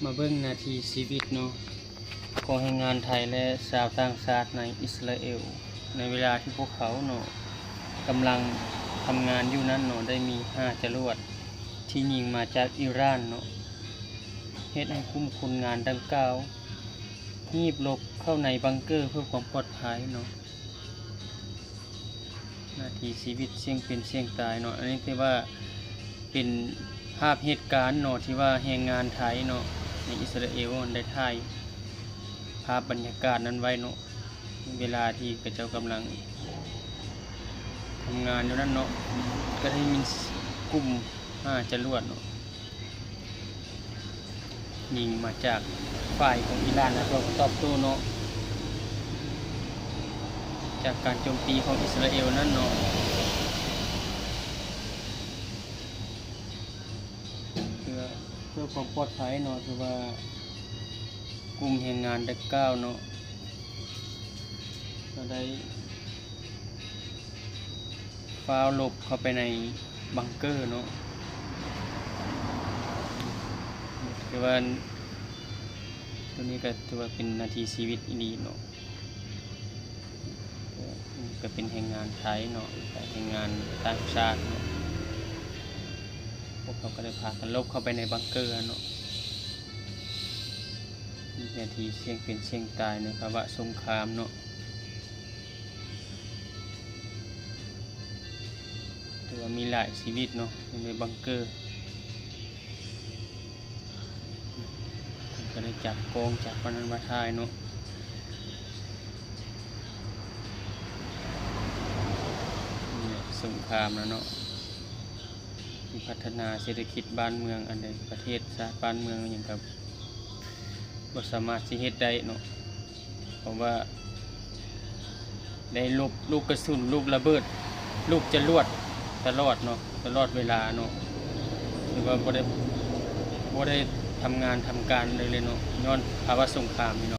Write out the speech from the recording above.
มาเบิ่งนาทีชีวิตเนาะของแรงงานไทยและชาวต่างชาติในอิสราเอลในเวลาที่พวกเขาเนาะกำลังทำงานอยู่นั้นเนาะได้มี5จรวดที่ยิงมาจากอิหร่านเนาะเฮ็ดให้กลุ่มคนงานดังกล่าวหีบหลบเข้าในบังเกอร์เพื่อความปลอดภัยเนาะนาทีชีวิตเสี่ยงเป็นเสี่ยงตายเนาะอันนี้คือว่าเป็นภาพเหตุการณ์เนาะที่ว่าแรงงานไทยเนาะในอิสราเอลได้ถ่ายภาพบรรยากาศนั้นไว้เนาะเวลาที่กระเจ้ากำลังทำงานอยู่นั้นเนาะก็ได้มีกลุ่ม5จรวดเนาะยิงมาจากฝ่ายของอิหร่านนะเพื่อตอบโต้เนาะจากการโจมตีของอิสราเอลนั่นเนาะเพื่อความปลอดภัยเนาะคือว่ากลุ่มแรงงานได้ก้าวเนาะก็ได้ฟ้าวหลบเข้าไปในบังเกอร์เนาะคือว่าตัวนี้ก็ถือว่าเป็นนาทีชีวิตอีดีเนาะก็เป็นแรงงานไทยเนาะแรงงานต่างชาติเนาะพวกเขาก็ได้พากันหลบเข้าไปในบังเกอร์เนาะนาทีเสี่ยงเป็นเสี่ยงตายในภาวะสงครามเนาะถือว่ามีหลายชีวิตเนาะในบังเกอร์ก็ได้จับโกงจับปนันมาทายเนาะสงครามแล้วเนาะที่พัฒนาเศรษฐกิจบ้านเมืองอันใดประเทศชาติบ้านเมืองอย่างกับบ่สามารถสิเฮ็ดได้เนาะเพราะว่าได้ลูกกระสุนลูกระเบิดลูกจรวดตลอดเนาะตลอดเวลาเนาะคือว่าบ่ได้ทำงานทำการเลยเนาะย้อนภาวะสงครามนี่เนาะ